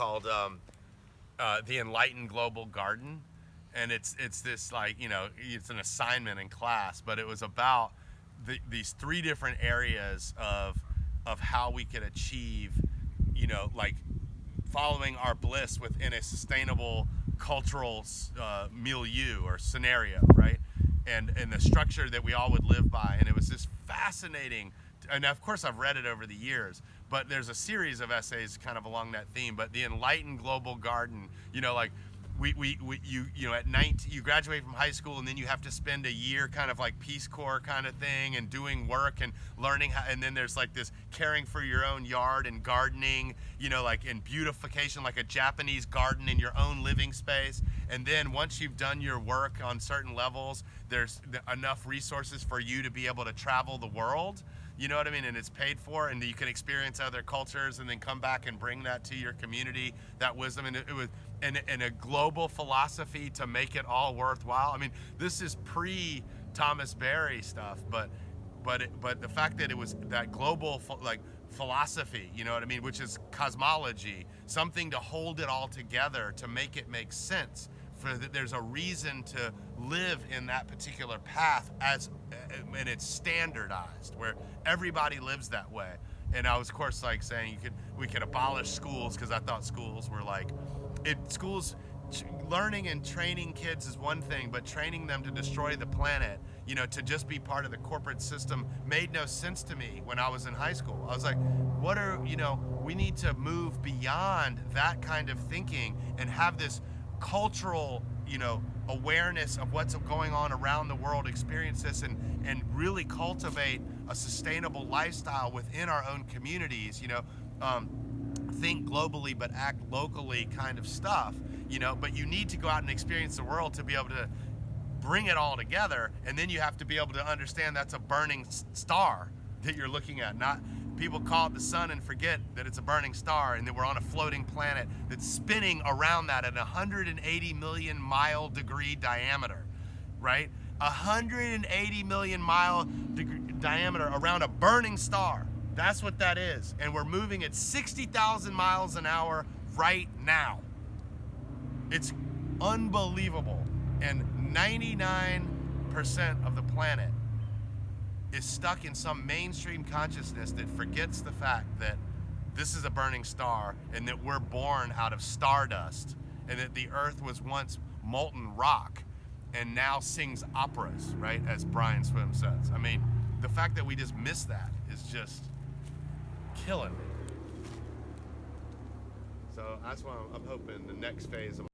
called the Enlightened Global Garden, and it's this, like, it's an assignment in class, but it was about these three different areas of how we could achieve, like following our bliss within a sustainable cultural milieu or scenario, right? And the structure that we all would live by. And it was this fascinating, and of course I've read it over the years, but there's a series of essays kind of along that theme. But the Enlightened Global Garden, like you at 19 you graduate from high school, and then you have to spend a year kind of like Peace Corps kind of thing, and doing work and learning how, and then there's like this caring for your own yard and gardening, like in beautification, like a Japanese garden in your own living space. And then once you've done your work on certain levels, there's enough resources for you to be able to travel the world, you know what I mean? And it's paid for, and you can experience other cultures and then come back and bring that to your community, that wisdom. And it was and a global philosophy to make it all worthwhile. I mean, this is pre Thomas Berry stuff, but the fact that it was that global philosophy, you know what I mean, which is cosmology, something to hold it all together, to make it make sense, for that there's a reason to live in that particular path, and it's standardized where everybody lives that way. And I was, of course, like saying we could abolish schools, because I thought schools were like learning and training kids is one thing, but training them to destroy the planet, to just be part of the corporate system, made no sense to me when I was in high school. I was like, we need to move beyond that kind of thinking and have this cultural, awareness of what's going on around the world, experience this, and really cultivate a sustainable lifestyle within our own communities, think globally but act locally kind of stuff, but you need to go out and experience the world to be able to bring it all together. And then you have to be able to understand that's a burning star that you're looking at. Not people call it the sun and forget that it's a burning star, and that we're on a floating planet that's spinning around that at 180 million mile degree diameter, right? 180 million mile diameter around a burning star. That's what that is. And we're moving at 60,000 miles an hour right now. It's unbelievable. And 99% of the planet is stuck in some mainstream consciousness that forgets the fact that this is a burning star, and that we're born out of stardust, and that the earth was once molten rock and now sings operas, right? As Brian Swim says. I mean, the fact that we just miss that is just killing me. So that's why I'm hoping the next phase of